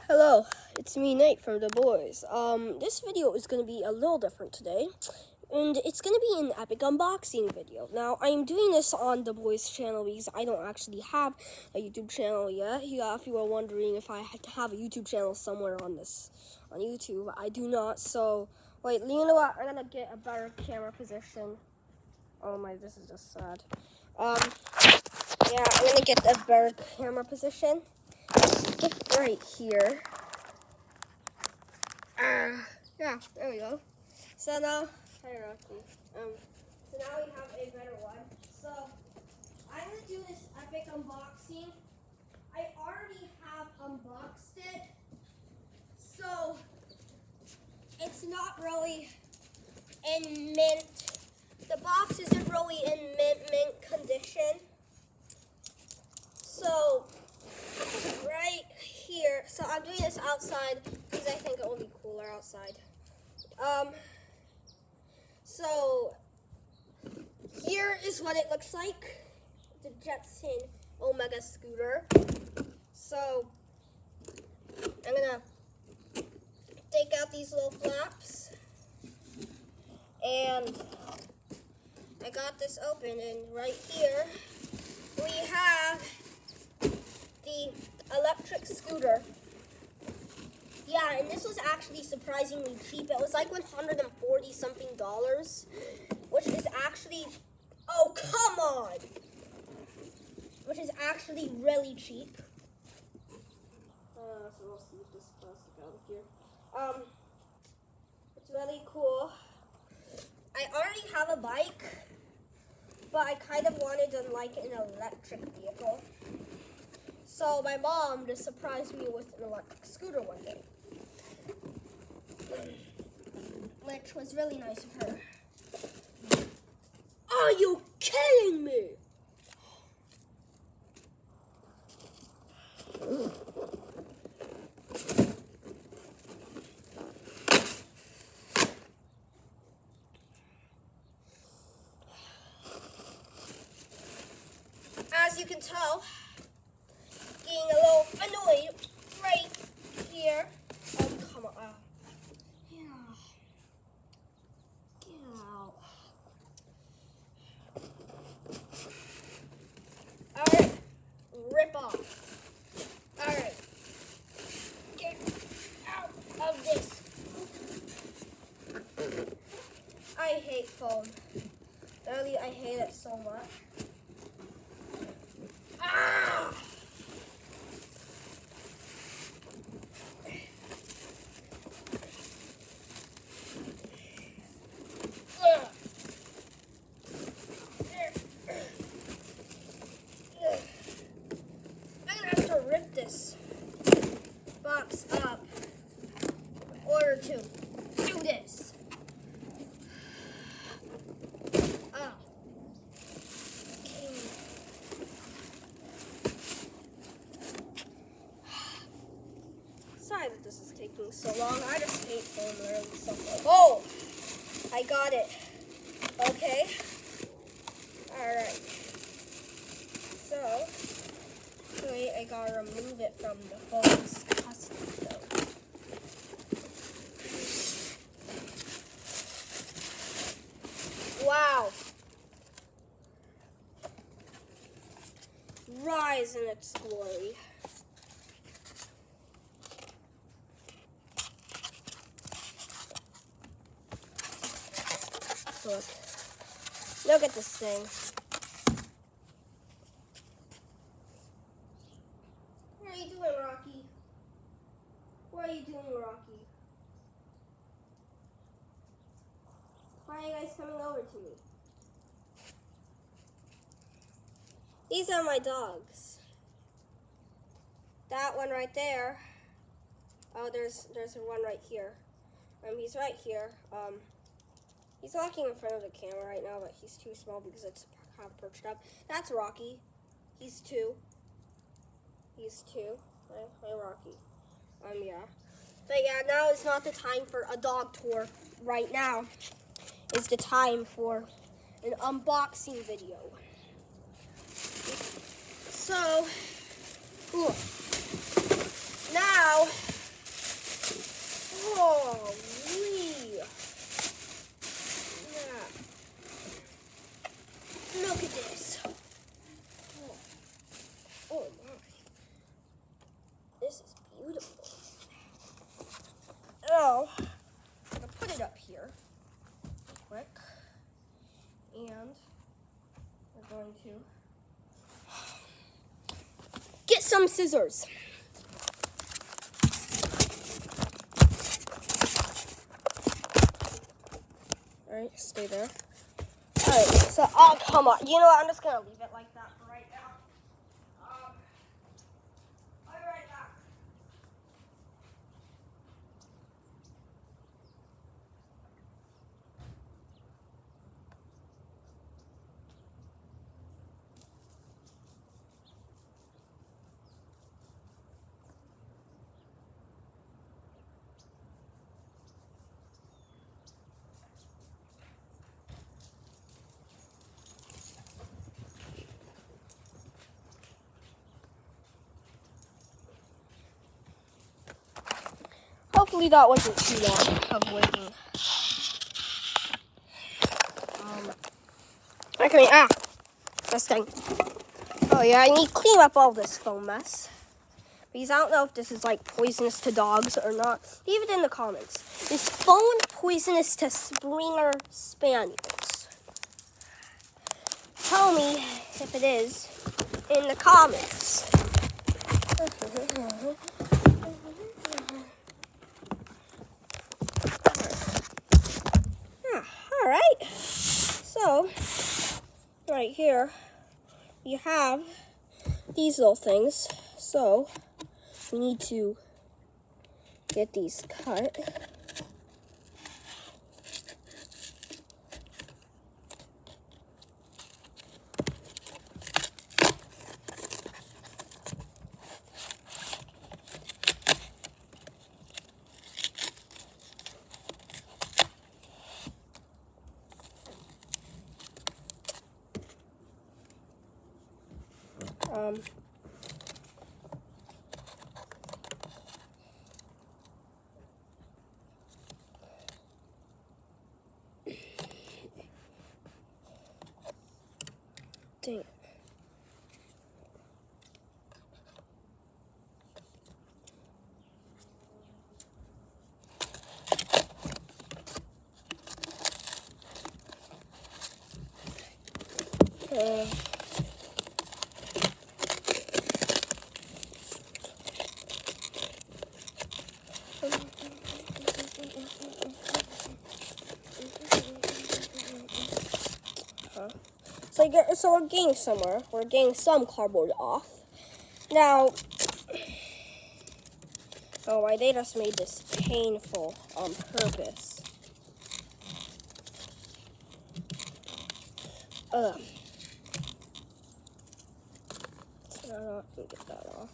Hello, it's me, Nate, from The Boys. This video is going to be a little different today, and it's going to be an epic unboxing video. Now, I'm doing this on The Boys channel because I don't actually have a YouTube channel yet. Yeah, if you were wondering if I had to have a YouTube channel somewhere on YouTube, I do not. So, wait, you know what? I'm going to get a better camera position. Oh my, this is just sad. Yeah, I'm going to get a better camera position. Right here. Yeah, there we go. So now, hierarchy. So now we have a better one. So I'm gonna do this epic unboxing. I already have unboxed it, so it's not really in mint. The box isn't really in mint condition. So right here. So I'm doing this outside because I think it will be cooler outside. So here is what it looks like. The Jetson Omega scooter. So I'm gonna take out these little flaps, and I got this open, and right here we have the electric scooter. Yeah, and this was actually surprisingly cheap. It was like $140 something, which is actually, oh come on, which is actually really cheap. So we'll see if this plastic out of here. It's really cool. I already have a bike, but I kind of wanted to like an electric vehicle. So my mom just surprised me with an electric scooter one day, which was really nice of her. Are you kidding me? As you can tell, getting a little annoyed right here. Oh, come on. Yeah. Get out. Alright. Rip off. Alright. Get out of this. I hate foam. Really, I hate it so much. Ah! I'm gonna have to rip this box up in order to do this. Oh. Sorry that this is taking so long. I just hate foam literally so much. Oh! I got it. Okay. Alright. So, wait, I gotta remove it from the foam's custody though. Wow. Rise in its glory. Look at this thing. What are you doing, Rocky? What are you doing, Rocky? Why are you guys coming over to me? These are my dogs. That one right there. Oh, there's one right here. He's right here. He's walking in front of the camera right now, but he's too small because it's kind of perched up. That's Rocky. He's 2. He's 2. Hi, Rocky. Yeah. But yeah, now is not the time for a dog tour. Right now is the time for an unboxing video. So, now So, I'm going to put it up here real quick. And we're going to get some scissors. Alright, stay there. Alright, so, oh, come on. You know what? I'm just going to leave it like that for right now. I'll be right back. Hopefully that wasn't too long of waiting. Okay, this thing. Oh yeah, I need to clean up all this foam mess. Because I don't know if this is like poisonous to dogs or not. Leave it in the comments. Is foam poisonous to Springer Spaniels? Tell me if it is in the comments. Alright, so right here you have these little things. So we need to get these cut. Dang it. So we're getting somewhere. We're getting some cardboard off. Now, oh, why they just made this painful on purpose. Ugh. So I'm not gonna get that off.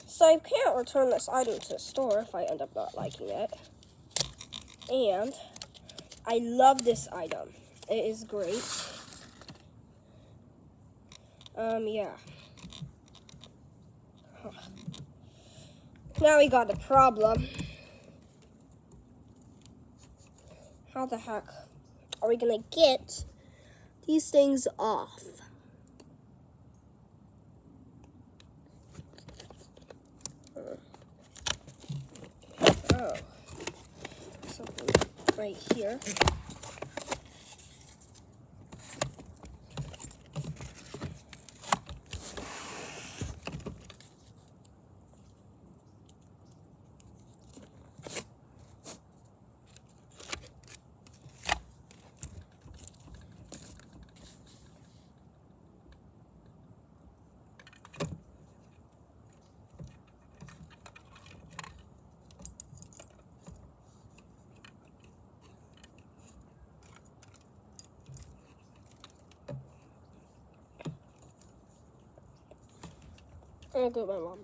So I can't return this item to the store if I end up not liking it. And I love this item. It is great. Yeah. Now we got a problem. How the heck are we gonna get these things off? Oh, something right here. I'm gonna go with my mom.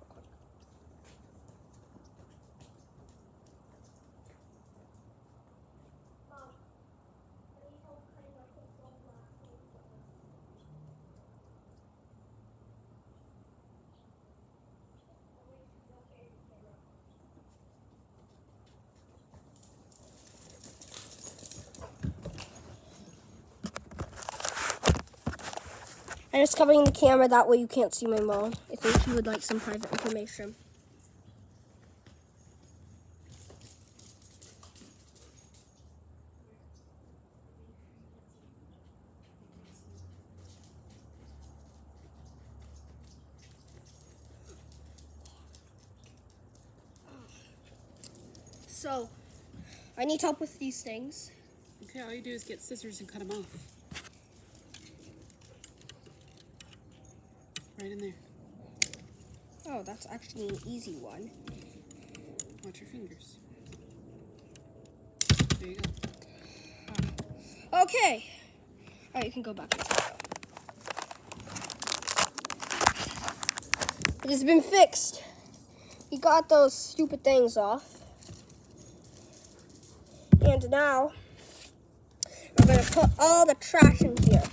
I'm just covering the camera, that way you can't see my mom. I think she would like some private information. So, I need help with these things. Okay, all you do is get scissors and cut them off. Right in there. Oh, that's actually an easy one. Watch your fingers. There you go. Okay. All right, you can go back. It has been fixed. We got those stupid things off. And now, we're going to put all the trash in here.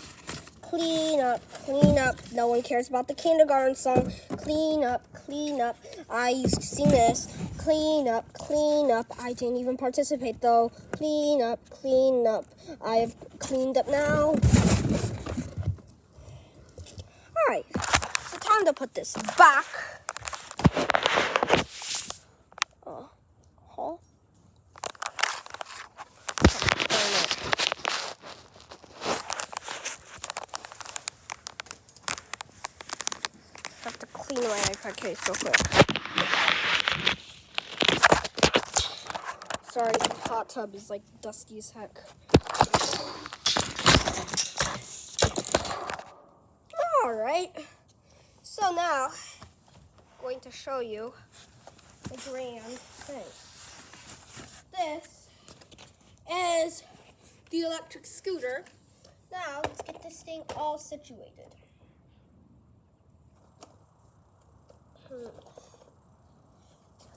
Clean up, clean up. No one cares about the kindergarten song. Clean up, clean up. I used to sing this. Clean up, clean up. I didn't even participate though. Clean up, clean up. I have cleaned up now. Alright, so time to put this back. Huh? I have to clean my iPad case real quick. Sorry, the hot tub is like dusty as heck. Alright, so now I'm going to show you the grand thing. This is the electric scooter. Now let's get this thing all situated.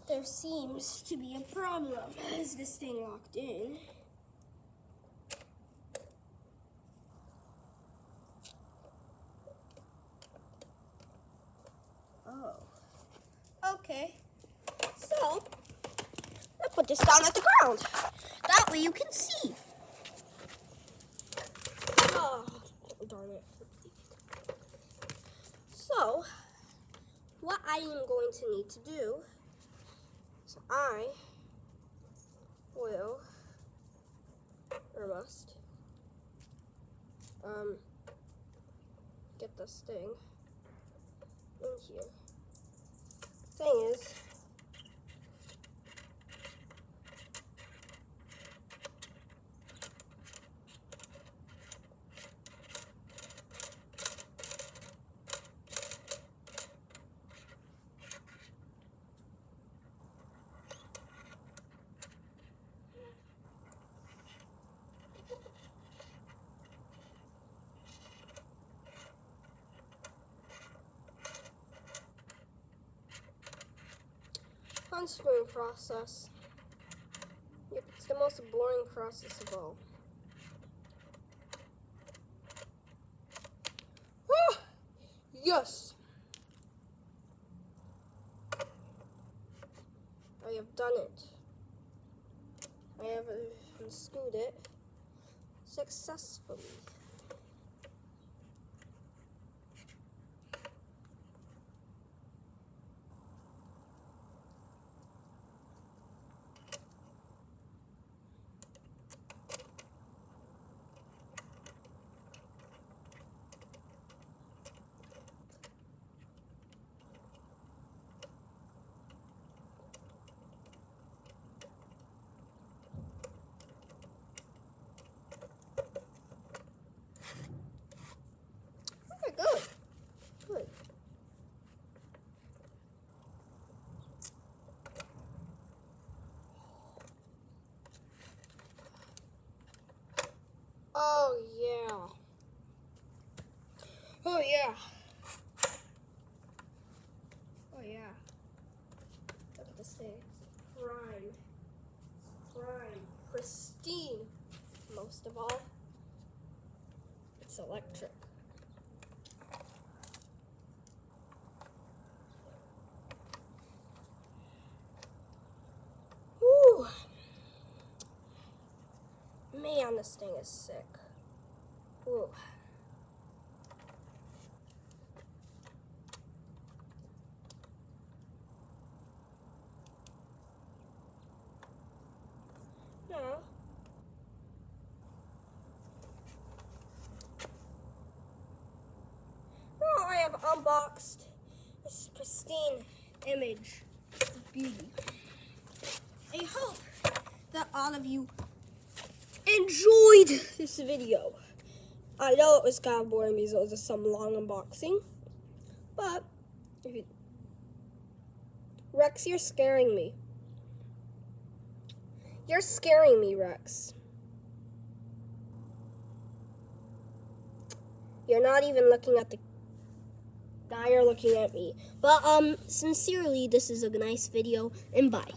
There seems to be a problem. Is this thing locked in? Oh. Okay. So, let's put this down at the ground. That way you can see. Oh, darn it. So, what I am going to need to do is I will, or must, get this thing in here. Thing is, unscrewing process. Yep, it's the most boring process of all. Ah, yes! I have done it. I have unscrewed it successfully. Okay, good. Good. Oh, yeah. Oh, yeah. Oh, yeah. Look at this thing. It's prime. Prime. Pristine. Most of all, it's electric. Whew. Man, this thing is sick. Ooh. have unboxed this pristine image of beauty. I hope that all of you enjoyed this video. I know it was kind of boring because it was just some long unboxing, but Rex, you're scaring me. You're scaring me, Rex. You're not even looking at the... Now you're looking at me. But, sincerely, this is a nice video, and bye.